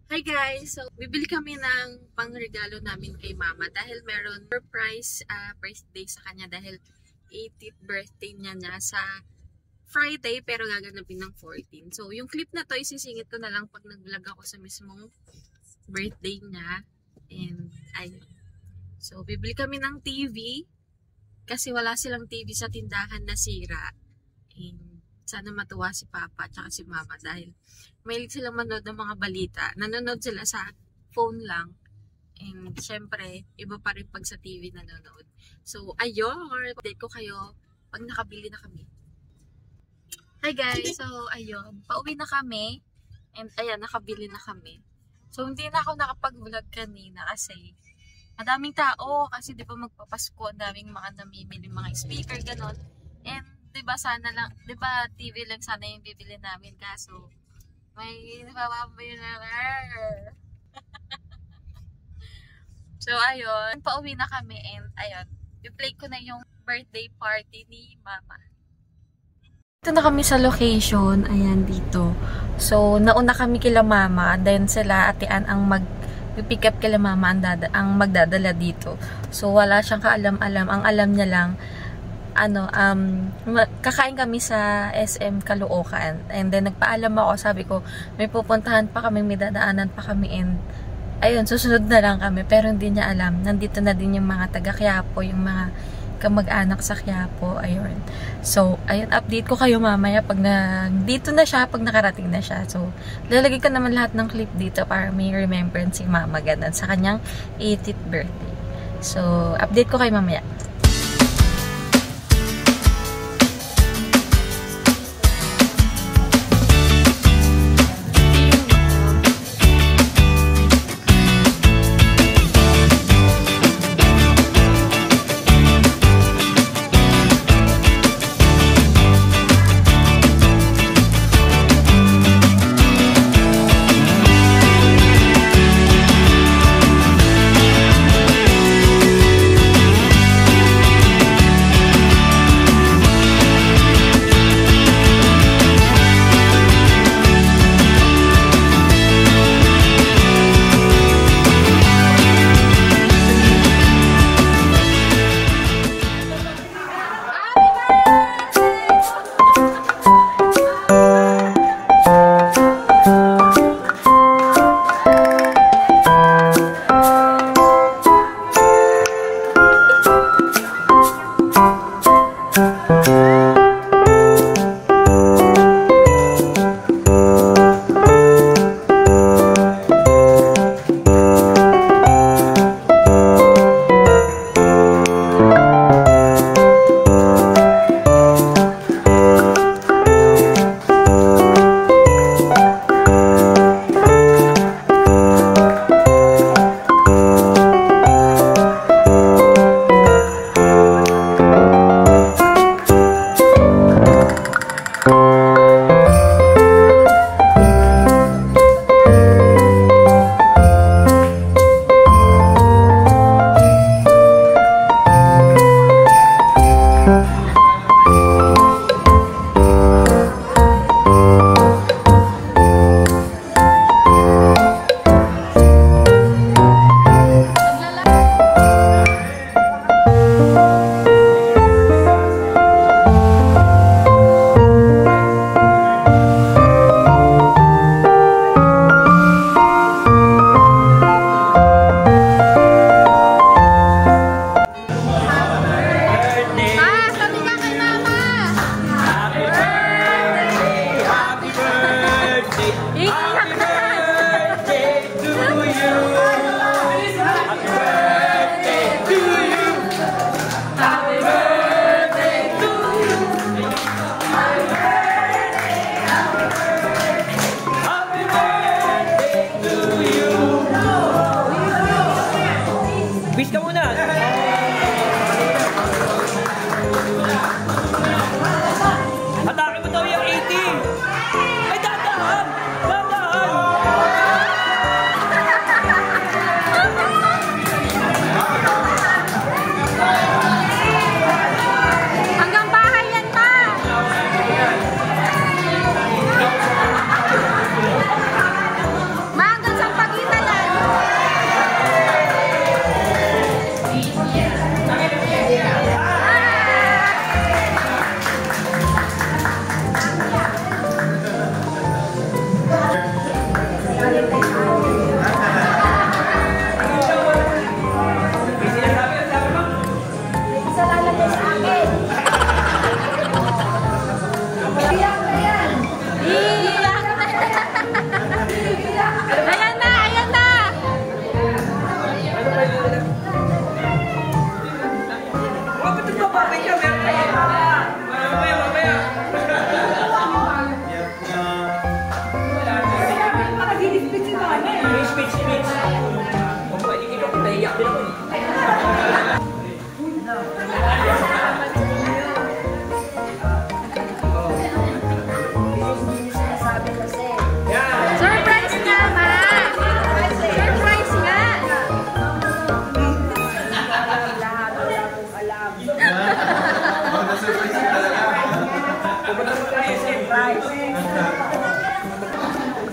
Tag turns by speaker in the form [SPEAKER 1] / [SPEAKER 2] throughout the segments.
[SPEAKER 1] Hi guys! So, bibili kami ng pangregalo namin kay mama dahil meron birthday sa kanya dahil 80th birthday niya sa Friday pero gaganapin ng 14. So, yung clip na to isisingit ko na lang pag nag-vlog ako sa mismong birthday niya. And, ayun. So, bibili kami ng TV kasi wala silang TV sa tindahan na sira. And, sana matuwa si Papa at si Mama dahil mahilig silang manood ng mga balita. Nanonood sila sa phone lang. And syempre, iba pa rin pag sa TV nanonood. So, ayun. Update ko kayo pag nakabili na kami. Hi guys! So, ayun. Pauwi na kami. And ayan, nakabili na kami. So, hindi na ako nakapag-vlog kanina kasi madaming tao. Kasi di ba magpapasko, ang daming mga namimili, mga speaker, ganon. And diba sana lang, diba TV lang sana yung bibili namin kaso may napapaboy na So ayun, pauwi na kami and ayun, i-play ko na yung birthday party ni Mama. Ito na kami sa location, ayan dito. So nauna kami kila Mama, then sila Ate Ann ang pick up kila Mama ang magdadala dito. So wala siyang kaalam-alam, ang alam niya lang kakain kami sa SM Caloocan and then nagpaalam ako, sabi ko may pupuntahan pa kami, may dadaanan pa kami and ayun, susunod na lang kami pero hindi niya alam, nandito na din yung mga taga Quiapo, yung mga kamag-anak sa Quiapo, ayun. So, ayun, update ko kayo mamaya pag dito na siya, pag nakarating na siya. So, lalagay ko naman lahat ng clip dito para may remembrance si Mama ganun sa kanyang 80th birthday. So, update ko kayo mamaya.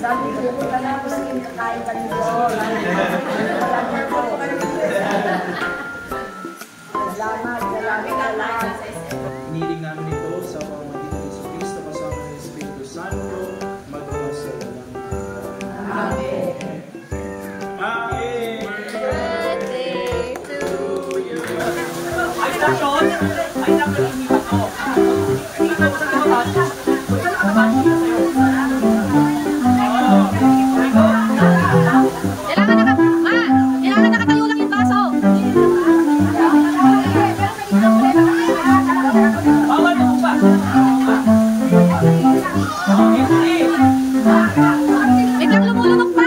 [SPEAKER 2] Sabi ko, punta na ako sa kakain ka nito. Salamat.
[SPEAKER 3] Hiniling namin ito sa pamamagitan ni Jesucristo kasama ng Espiritu Santo, magdala sa walang hanggan. Amen. Amen.
[SPEAKER 1] Birthday to you.
[SPEAKER 4] Ay, stasyon! Ay, nakalimutan ko. Hindi ko sa labas. Punta na labas dito sa'yo.
[SPEAKER 1] Kailangan nakatayo lang yung baso.
[SPEAKER 4] Bawal mo ba?
[SPEAKER 1] Biglang lumulunok pa.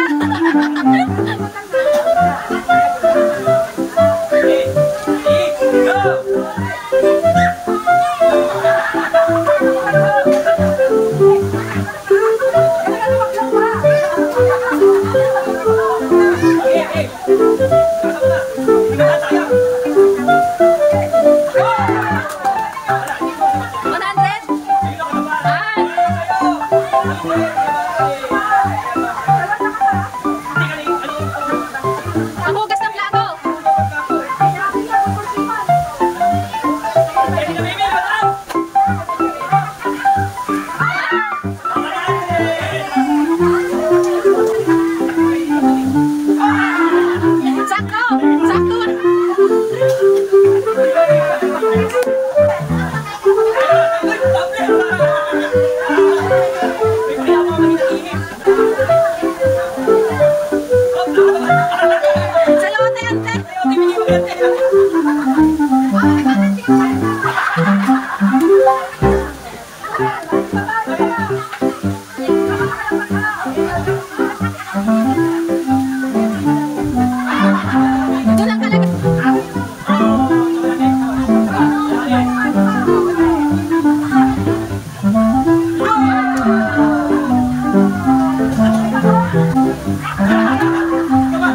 [SPEAKER 1] Panghugas ng plato. Sakto! Sakto! Sayote, ante! Ito lang talaga.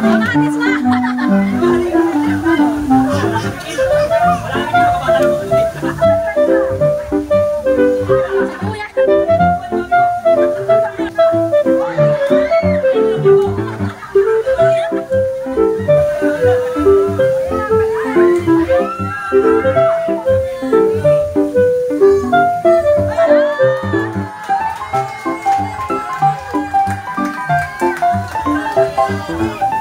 [SPEAKER 1] Mamatis na! Kuya! Thank you.